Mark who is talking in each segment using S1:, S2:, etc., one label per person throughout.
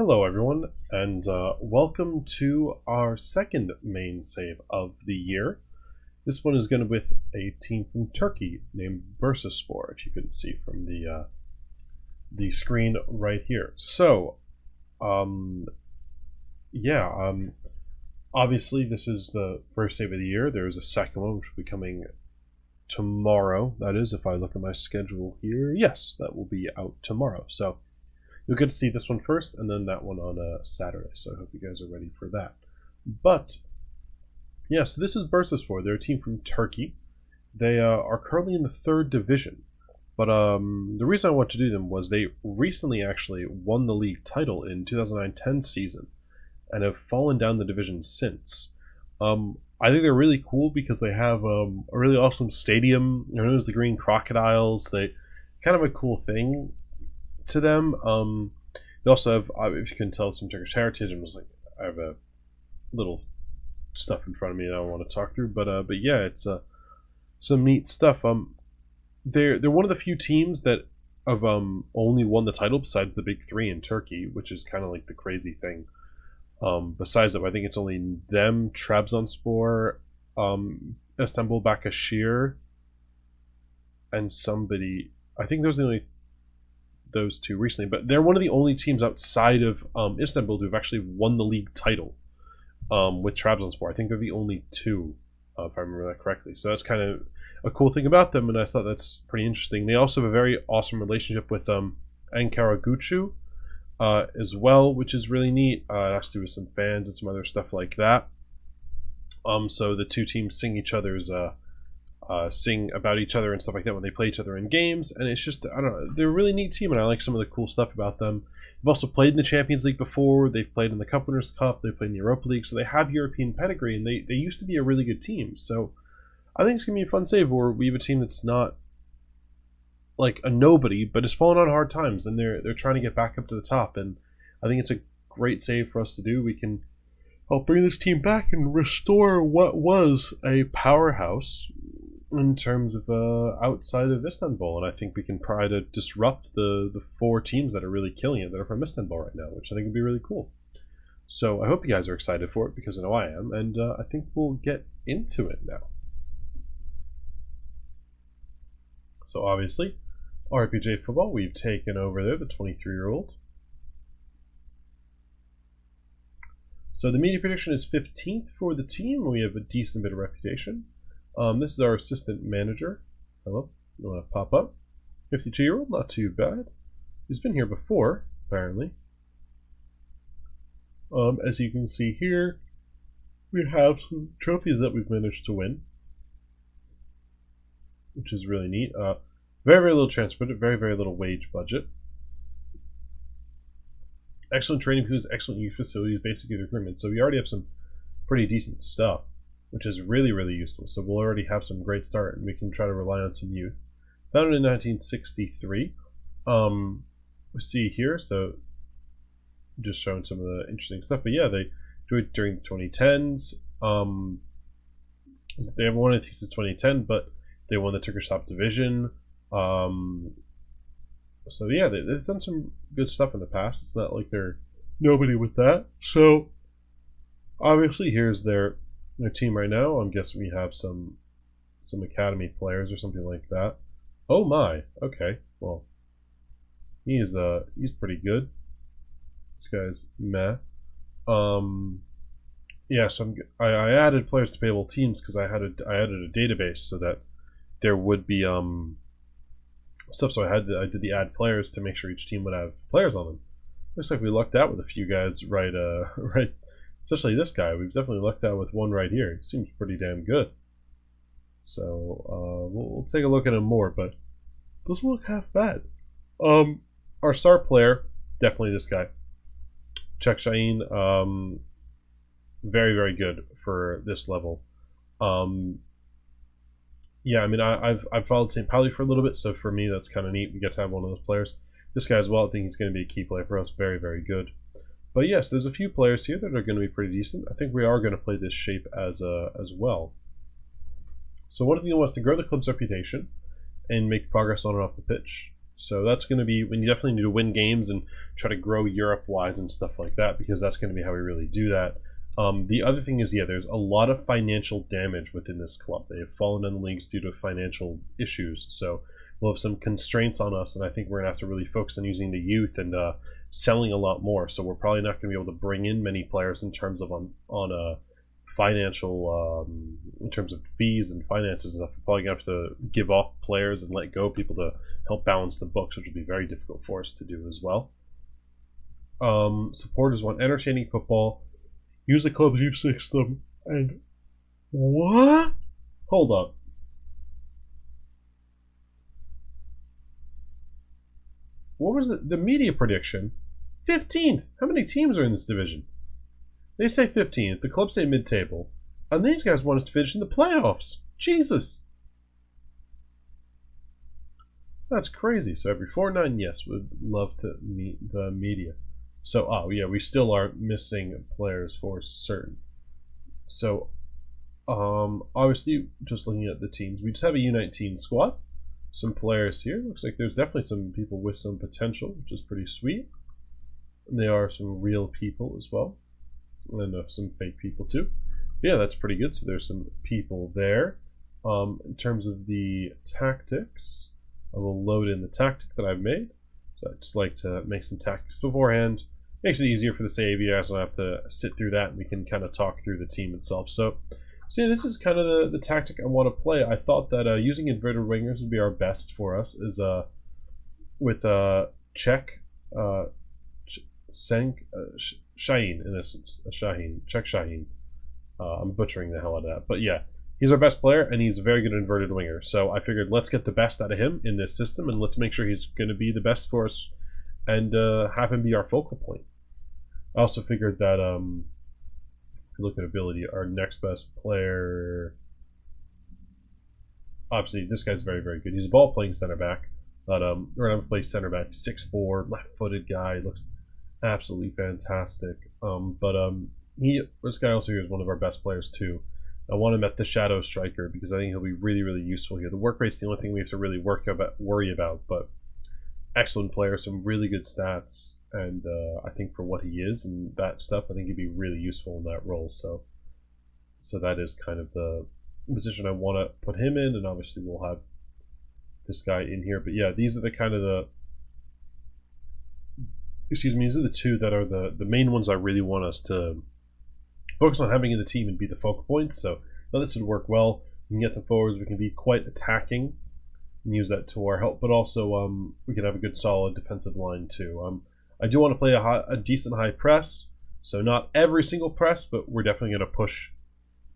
S1: Hello everyone, and welcome to our second main save of the year. This one is going to be with a team from Turkey named Bursaspor, if you couldn't see from the screen right here. So, obviously this is the first save of the year. There is a second one which will be coming tomorrow. That is, if I look at my schedule here, yes, that will be out tomorrow. So you'll get to see this one first, and then that one on Saturday. So I hope you guys are ready for that. But yeah, so this is Bursaspor. They're a team from Turkey. They are currently in the 3rd division. But the reason I want to do them was they recently actually won the league title in 2009-10 season, and have fallen down the division since. I think they're really cool because they have a really awesome stadium. They're known as the Green Crocodiles. They kind of a cool thing to them. They also have, if you can tell, some Turkish heritage. I have a little stuff in front of me that I want to talk through, but yeah, it's some neat stuff. They're one of the few teams that have only won the title besides the big three in Turkey, which is kind of like the crazy thing. Besides that, I think it's only them, Trabzonspor, Istanbul, Başakşehir, and somebody. I think those are the only those two recently, but they're one of the only teams outside of Istanbul to have actually won the league title with Trabzonspor. I think they're the only two, if I remember that correctly. So that's kind of a cool thing about them, and I thought that's pretty interesting. They also have a very awesome relationship with Ankara Gucu as well, which is really neat. It has to do with some fans and some other stuff like that. So the two teams sing each other's sing about each other and stuff like that when they play each other in games, and it's just, I don't know, they're a really neat team, and I like some of the cool stuff about them. They've also played in the Champions League before. They've played in the Cup Winners' Cup. They've played in the Europa League, so they have European pedigree, and they used to be a really good team. So I think it's gonna be a fun save where we have a team that's not like a nobody, but has fallen on hard times, and they're trying to get back up to the top. And I think it's a great save for us to do. We can help bring this team back and restore what was a powerhouse in terms of outside of Istanbul, and I think we can try to disrupt the 4 teams that are really killing it that are from Istanbul right now, which I think would be really cool. So I hope you guys are excited for it, because I know I am, and I think we'll get into it now. So obviously, RPG football, we've taken over there the 23-year-old. So the media prediction is 15th for the team. We have a decent bit of reputation. This is our assistant manager. Hello, you want to pop up? 52-year-old, not too bad. He's been here before, apparently. As you can see here, we have some trophies that we've managed to win, which is really neat. Very, very little transfer budget, very, very little wage budget. Excellent training pools, excellent youth facilities, basic youth recruitment. So we already have some pretty decent stuff, which is really, really useful. So we'll already have some great start, and we can try to rely on some youth. Founded in 1963. We see here, so just showing some of the interesting stuff. But yeah, they joined during the 2010s. They haven't won anything since 2010, but they won the Turkish top division. So yeah, they've done some good stuff in the past. It's not like they're nobody with that. So obviously, here's their team right now. I'm guessing we have some academy players or something like that. Oh my, okay. Well, he's pretty good. This guy's meh. Yeah, so I added players to payable teams because I added a database so that there would be stuff. So I did the add players to make sure each team would have players on them. Looks like we lucked out with a few guys, right? Right. Especially this guy. We've definitely lucked out with one right here. He seems pretty damn good. So we'll take a look at him more, but doesn't look half bad. Our star player, definitely this guy, Czech Shahin. Very, very good for this level. Yeah, I mean, I've followed St. Pauli for a little bit, so for me that's kind of neat. We get to have one of those players. This guy as well, I think he's going to be a key player for us. Very, very good. But yes, there's a few players here that are going to be pretty decent. I think we are going to play this shape as well. So one of the things was to grow the club's reputation and make progress on and off the pitch. So that's going to be when you definitely need to win games and try to grow Europe-wise and stuff like that, because that's going to be how we really do that. The other thing is, yeah, there's a lot of financial damage within this club. They have fallen in the leagues due to financial issues, so we'll have some constraints on us, and I think we're going to have to really focus on using the youth and selling a lot more. So we're probably not going to be able to bring in many players in terms of on financial, in terms of fees and finances and stuff. We're probably going to have to give off players and let go of people to help balance the books, which would be very difficult for us to do as well. Supporters want entertaining football. Use the club's youth system and what? Hold up. What was the media prediction? 15th. How many teams are in this division? They say 15th. The clubs say mid-table. And these guys want us to finish in the playoffs. Jesus. That's crazy. So every fortnight, yes, would love to meet the media. So, oh yeah, we still are missing players for certain. So, obviously, just looking at the teams, we just have a U19 squad. Some players here. Looks like there's definitely some people with some potential, which is pretty sweet. And they are some real people as well. And some fake people too. Yeah, that's pretty good. So there's some people there. In terms of the tactics, I will load in the tactic that I've made. So I just like to make some tactics beforehand. Makes it easier for the save. You guys don't have to sit through that, and we can kind of talk through the team itself. So yeah, this is kind of the tactic I want to play. I thought that using inverted wingers would be our best for us, is with Czech Shaheen, in essence, Czech Shaheen. I'm butchering the hell out of that, but yeah, he's our best player, and he's a very good inverted winger. So I figured let's get the best out of him in this system, and let's make sure he's going to be the best for us, and have him be our focal point. I also figured that if you look at ability, our next best player, obviously this guy's very, very good. He's a ball playing center back, but we're gonna play center back. 6'4", left-footed guy, looks absolutely fantastic. This guy also here is one of our best players too. I want him at the shadow striker because I think he'll be really, really useful here. The work rate's the only thing we have to really worry about, but excellent player, some really good stats, and I think for what he is and that stuff, I think he'd be really useful in that role. So that is kind of the position I want to put him in, and obviously we'll have this guy in here. But yeah, these are the kind of these are the two that are the main ones I really want us to focus on having in the team and be the focal points. So now this would work well. We can get them forwards. We can be quite attacking and use that to our help, but also we can have a good solid defensive line too. I do want to play a decent high press, so not every single press, but we're definitely going to push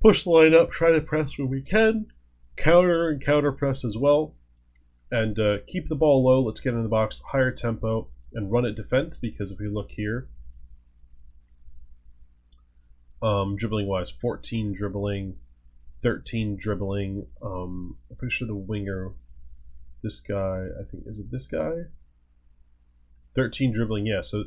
S1: the line up, try to press when we can, counter press as well, and keep the ball low. Let's get in the box, higher tempo, and run at defense, because if we look here, dribbling wise, 14 dribbling, 13 dribbling. I'm pretty sure the winger, this guy, I think, is it this guy? 13 dribbling, yeah. So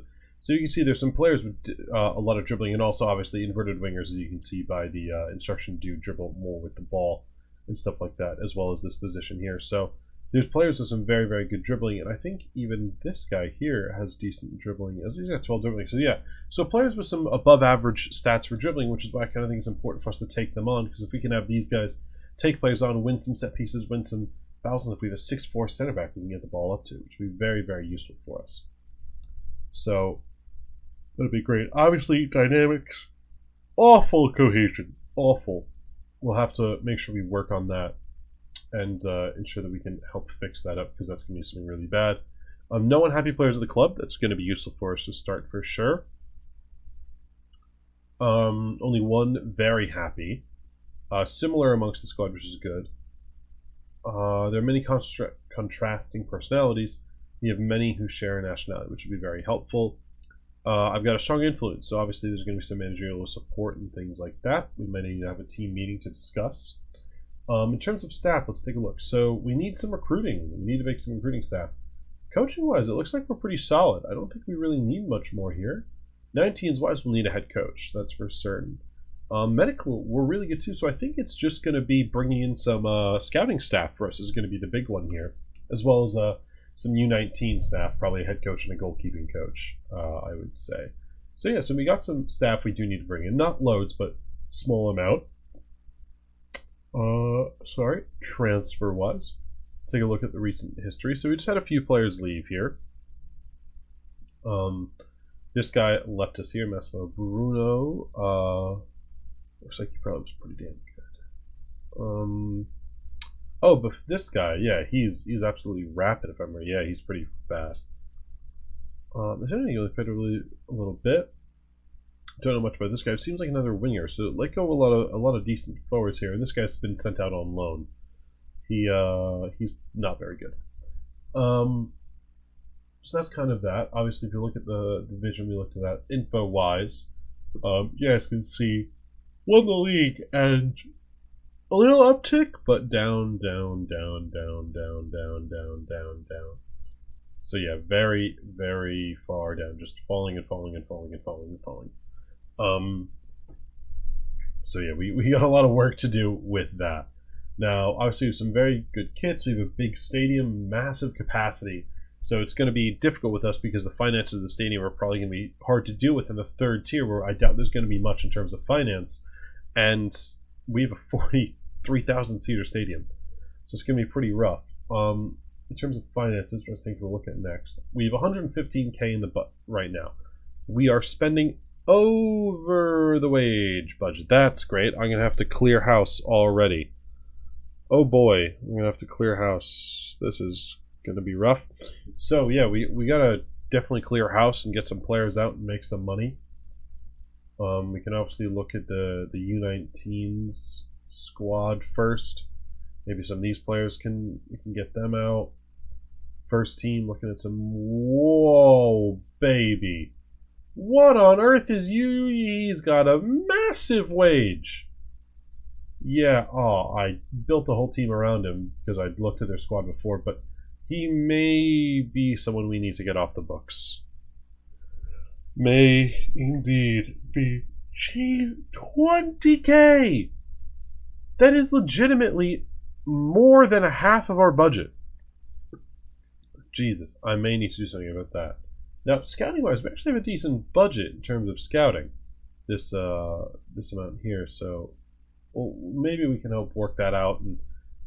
S1: you can see there's some players with a lot of dribbling, and also obviously inverted wingers, as you can see by the instruction, do dribble more with the ball and stuff like that, as well as this position here. So there's players with some very, very good dribbling, and I think even this guy here has decent dribbling. He's got 12 dribbling. So yeah, so players with some above average stats for dribbling, which is why I kind of think it's important for us to take them on, because if we can have these guys take players on, win some set pieces, win some fouls, and if we have a 6'4" center back we can get the ball up to, which would be very, very useful for us. So that'd be great. Obviously, dynamics, awful cohesion, awful. We'll have to make sure we work on that and ensure that we can help fix that up, because that's going to be something really bad. No unhappy players of the club. That's going to be useful for us to start for sure. Only one very happy. Similar amongst the squad, which is good. There are many contrasting personalities. We have many who share a nationality, which would be very helpful. I've got a strong influence, so obviously there's going to be some managerial support and things like that. We might need to have a team meeting to discuss. In terms of staff, let's take a look. So we need some recruiting. We need to make some recruiting staff. Coaching-wise, it looks like we're pretty solid. I don't think we really need much more here. 19s-wise, we'll need a head coach. That's for certain. Medical, we're really good too. So I think it's just going to be bringing in some scouting staff for us is going to be the big one here, as well as some U19 staff, probably a head coach and a goalkeeping coach, I would say. So yeah, so we got some staff we do need to bring in. Not loads, but small amount. Sorry, transfer-wise. Take a look at the recent history. So we just had a few players leave here. This guy left us here, Massimo Bruno. Looks like he probably was pretty damn good. Oh, but this guy, yeah, he's absolutely rapid. If I'm right, yeah, he's pretty fast. There's anything really played a little bit. Don't know much about this guy. It seems like another winger. So let go of a lot of decent forwards here, and this guy's been sent out on loan. He's not very good. So that's kind of that. Obviously, if you look at the division, we looked at that info-wise. You guys can see won the league and a little uptick, but down. So yeah, very, very far down, just falling. So yeah, we got a lot of work to do with that. Now, obviously, we have some very good kits. We have a big stadium, massive capacity. So it's going to be difficult with us because the finances of the stadium are probably going to be hard to deal with in the third tier, where I doubt there's going to be much in terms of finance. And we have a 43,000 seater stadium, so it's going to be pretty rough. In terms of finances, which I think we'll look at next, we have 115K in the butt right now. We are spending over the wage budget. That's great. I'm going to have to clear house already. Oh boy, I'm going to have to clear house. This is going to be rough. So yeah, we got to definitely clear house and get some players out and make some money. We can obviously look at the U19s squad first. Maybe some of these players we can get them out. First team, looking at some. Whoa, baby! What on earth is you? He's got a massive wage. Yeah. Oh, I built the whole team around him because I'd looked at their squad before, but he may be someone we need to get off the books. May indeed be. Gee, 20K! That is legitimately more than a half of our budget. Jesus, I may need to do something about that. Now, scouting-wise, we actually have a decent budget in terms of scouting. This amount here, so well, maybe we can help work that out and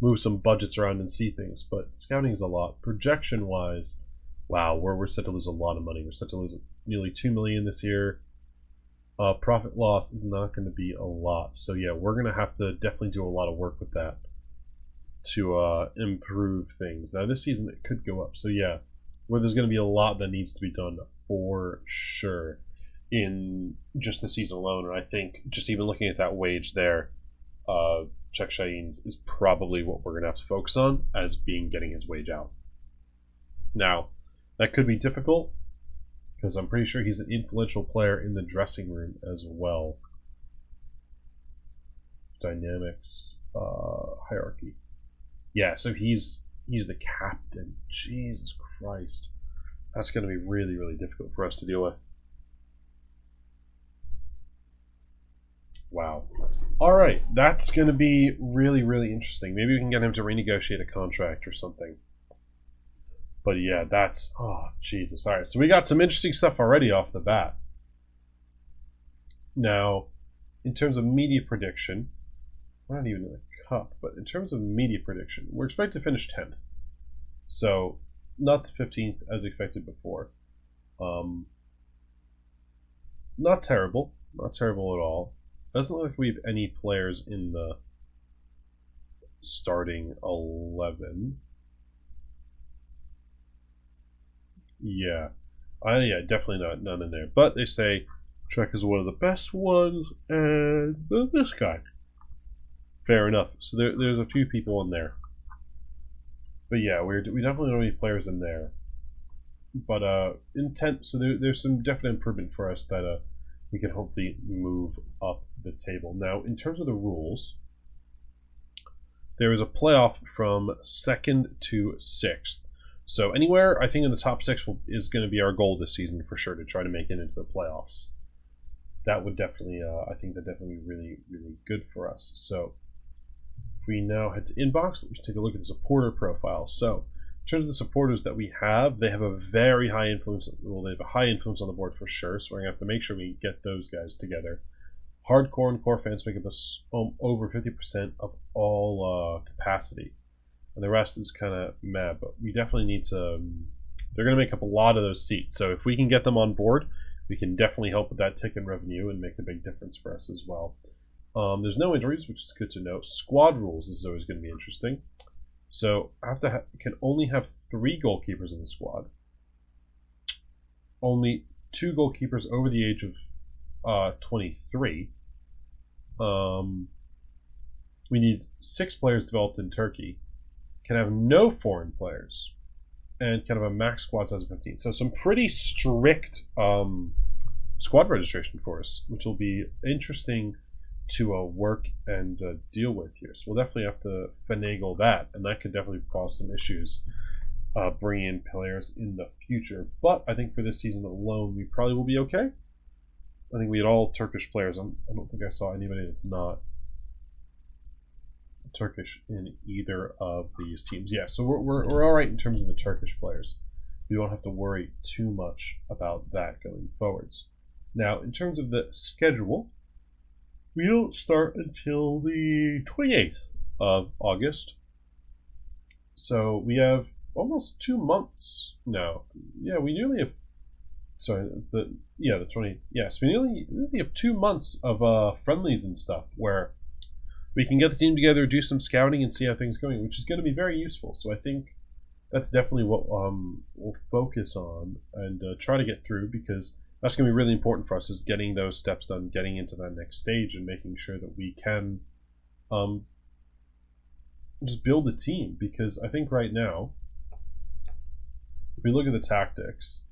S1: move some budgets around and see things. But scouting is a lot. Projection-wise, wow, we're set to lose a lot of money. We're set to lose nearly 2 million this year. Profit loss is not going to be a lot. So yeah, we're going to have to definitely do a lot of work with that to improve things. Now this season it could go up. So yeah, where there's going to be a lot that needs to be done for sure in just the season alone. And I think just even looking at that wage there, Czech Shahin's is probably what we're going to have to focus on as being getting his wage out. Now, that could be difficult because I'm pretty sure he's an influential player in the dressing room as well. Dynamics, hierarchy. Yeah, so he's the captain. Jesus Christ. That's going to be really, really difficult for us to deal with. Wow. All right, that's going to be really, really interesting. Maybe we can get him to renegotiate a contract or something. But yeah, that's... Oh, Jesus. All right, so we got some interesting stuff already off the bat. Now, in terms of media prediction, we're not even in the cup, but in terms of media prediction, we're expected to finish 10th. So, not the 15th as expected before. Not terrible. Not terrible at all. Doesn't look like we have any players in the starting 11. Yeah. Yeah, definitely none in there. But they say Trek is one of the best ones, and this guy. Fair enough. So there's a few people in there. But yeah, we definitely don't need players in there. But intent. So there's some definite improvement for us that we can hopefully move up the table. Now, in terms of the rules, there is a playoff from 2nd to 6th. So anywhere, I think in the top 6 is going to be our goal this season for sure, to try to make it into the playoffs. That would definitely, I think that definitely be really, really good for us. So if we now head to inbox, let's take a look at the supporter profile. So In terms of the supporters that we have, they have a very high influence. Well, they have a high influence on the board for sure. So we're gonna have to make sure we get those guys together. Hardcore and core fans make up over 50% of all capacity, and the rest is kind of meh. But we definitely need to. They're going to make up a lot of those seats. So if we can get them on board, we can definitely help with that ticket revenue and make a big difference for us as well. There's no injuries, which is good to know. Squad rules is always going to be interesting. So I can only have 3 goalkeepers in the squad. Only 2 goalkeepers over the age of 23. We need 6 players developed in Turkey. Can have no foreign players. And kind of a max squad size of 15. So some pretty strict squad registration for us, which will be interesting to work and deal with here. So we'll definitely have to finagle that, and that could definitely cause some issues bringing in players in the future. But I think for this season alone, we probably will be okay. I think we had all Turkish players. I don't think I saw anybody that's not Turkish in either of these teams. Yeah, so we're all right in terms of the Turkish players. We don't have to worry too much about that going forwards. Now, in terms of the schedule, we don't start until the 28th of August. So we have almost 2 months now. Yeah, we nearly have. Sorry, it's the 20th. Yes, we nearly have 2 months of friendlies and stuff where we can get the team together, do some scouting, and see how things are going, which is going to be very useful. So I think that's definitely what we'll focus on and try to get through, because that's going to be really important for us, is getting those steps done, getting into that next stage, and making sure that we can just build a team. Because I think right now, if we look at the tactics,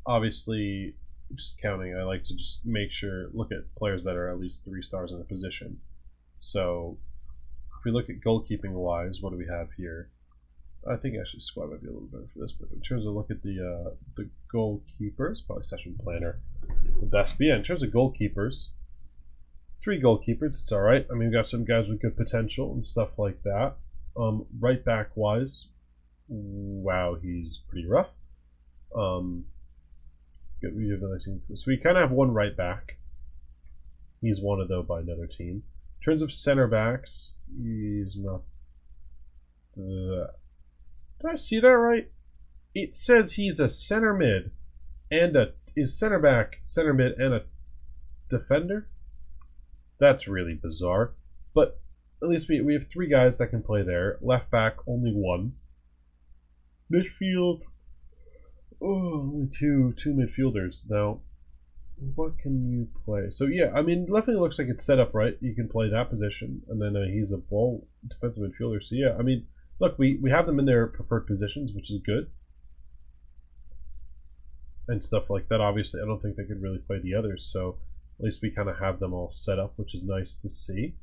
S1: obviously, just counting, I like to just look at players that are at least 3 stars in a position. So if we look at goalkeeping wise, what do we have here? I think actually squad might be a little better for this, but in terms of look at the goalkeepers, probably session planner the best. But yeah, in terms of goalkeepers, 3 goalkeepers, it's all right. I mean, we've got some guys with good potential and stuff like that. Right back wise, wow, he's pretty rough. So we kind of have 1 right back. He's wanted though by another team. In terms of center backs, he's not. Did I see that right? It says he's a center mid and is center back, center mid, and a defender. That's really bizarre. But at least we have 3 guys that can play there. Left back, only 1. Midfield, only two midfielders. Now, what can you play? So yeah, I mean, definitely looks like it's set up right. You can play that position, and then he's a ball defensive midfielder. So yeah, I mean, look, we have them in their preferred positions, which is good, and stuff like that. Obviously, I don't think they could really play the others, so at least we kind of have them all set up, which is nice to see.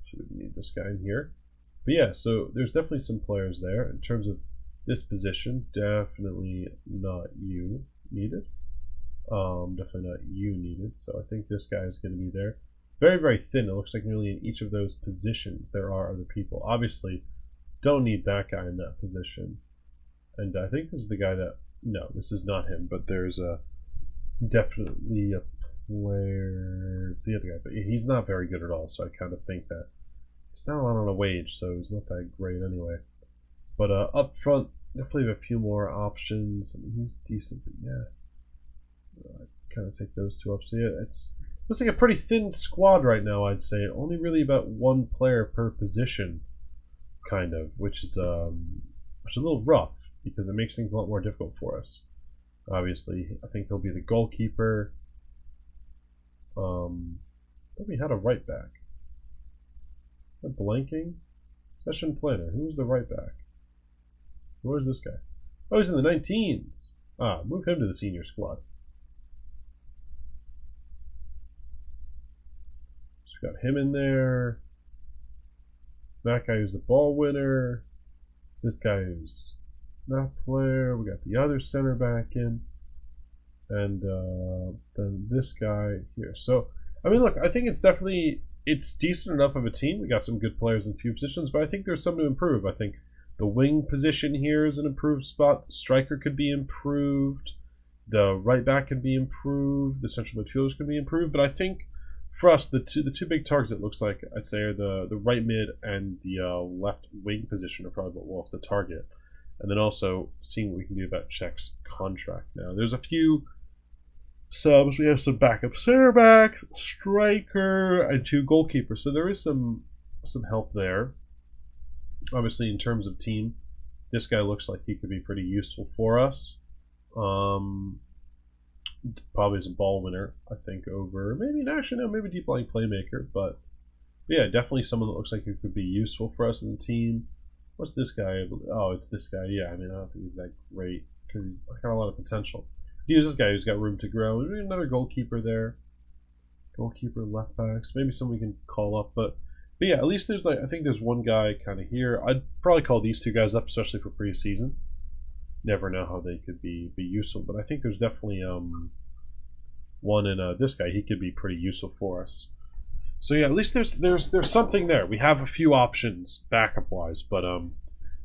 S1: So we need this guy in here. But yeah, so there's definitely some players there. In terms of this position, definitely not you needed. Definitely not you needed. So I think this guy is going to be there. Very, very thin. It looks like nearly in each of those positions there are other people. Obviously, don't need that guy in that position. And I think this is the guy that... No, this is not him, but there's definitely a player... It's the other guy, but he's not very good at all, so I kind of think that he's not a lot on a wage, so he's not that great anyway. But up front, definitely have a few more options. I mean, he's decent, but yeah. Kind of take those 2 up. So yeah, looks like a pretty thin squad right now, I'd say. Only really about 1 player per position, kind of, which is a little rough, because it makes things a lot more difficult for us. Obviously, I think he'll be the goalkeeper. But we had a right back. Am I blanking? Session planner. Who was the right back? Where's this guy? Oh, he's in the 19s. Ah, move him to the senior squad. So we got him in there. That guy who's the ball winner. This guy who's not player. We got the other center back in. And then this guy here. So, I mean, look, I think it's decent enough of a team. We got some good players in a few positions, but I think there's some to improve. I think The wing position here is an improved spot. The striker could be improved. The right back could be improved. The central midfielders could be improved. But I think for us, the two big targets, it looks like, I'd say, are the right mid and the left wing position are probably what we'll have to target. And then also seeing what we can do about Czech's contract. Now, there's a few subs. We have some backup center back, striker, and 2 goalkeepers. So there is some help there. Obviously, in terms of team, this guy looks like he could be pretty useful for us. Probably as a ball winner, I think, over maybe maybe deep lying playmaker. But yeah, definitely someone that looks like he could be useful for us in the team. What's this guy? Oh, it's this guy. Yeah, I mean, I don't think he's that great because he's got a lot of potential. Use this guy who's got room to grow. Maybe another goalkeeper there. Goalkeeper, left backs. Maybe someone we can call up, but yeah, at least there's I think there's one guy kind of here. I'd probably call these 2 guys up, especially for preseason. Never know how they could be useful, but I think there's definitely one in this guy. He could be pretty useful for us. So yeah, at least there's something there. We have a few options backup wise, but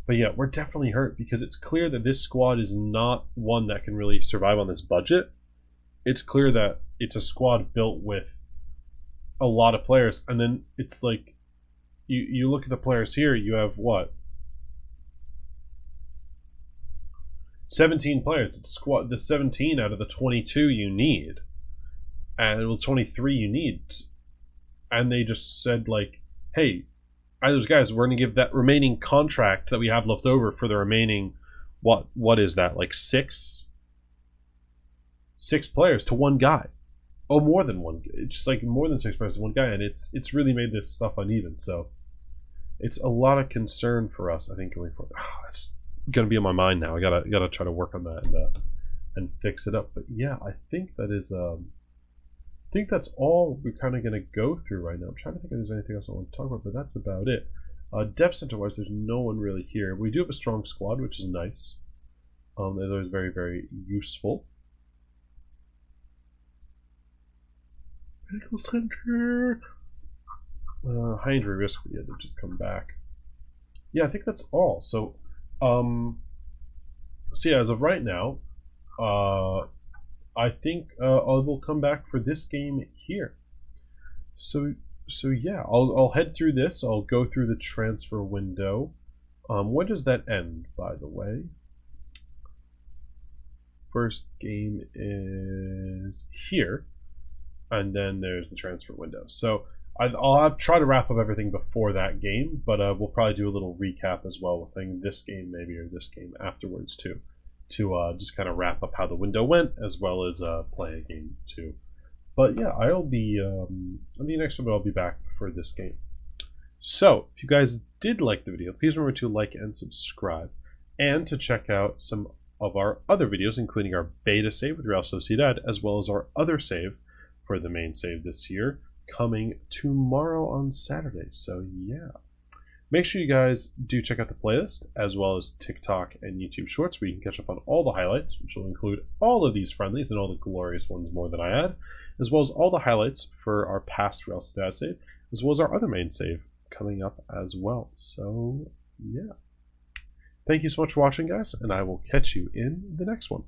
S1: yeah, we're definitely hurt because it's clear that this squad is not one that can really survive on this budget. It's clear that it's a squad built with a lot of players, and then it's like you look at the players here, you have what? 17 players. It's squad the 17 out of the 22 you need. And well, 23 you need. And they just said like, hey, those guys, we're gonna give that remaining contract that we have left over for the remaining what is that, like six players to one guy. Oh, more than one. It's just like more than 6 players to one guy, and it's really made this stuff uneven. So it's a lot of concern for us, I think, going forward. It's gonna be on my mind now. I gotta try to work on that and fix it up. But yeah, I think that is I think that's all we're kind of gonna go through right now. I'm trying to think if there's anything else I want to talk about, but that's about it. Depth center wise, there's no one really here. We do have a strong squad, which is nice. They're always very, very useful. Medical center. High injury risk. Yeah, they've just come back. Yeah, I think that's all. So, yeah, as of right now, I think I will come back for this game here. So yeah, I'll head through this. I'll go through the transfer window. When does that end, by the way? First game is here, and then there's the transfer window. So I'll try to wrap up everything before that game, but we'll probably do a little recap as well within this game maybe, or this game afterwards too, to just kind of wrap up how the window went, as well as play a game too. But yeah, I'll be on the next one, but I'll be back for this game. So if you guys did like the video, please remember to like and subscribe, and to check out some of our other videos, including our beta save with Real Sociedad, as well as our other save for the main save this year, coming tomorrow on Saturday. So yeah, make sure you guys do check out the playlist, as well as TikTok and YouTube Shorts, where you can catch up on all the highlights, which will include all of these friendlies and all the glorious ones more than I add, as well as all the highlights for our past Real Sociedad save, as well as our other main save coming up as well. So yeah, thank you so much for watching, guys, and I will catch you in the next one.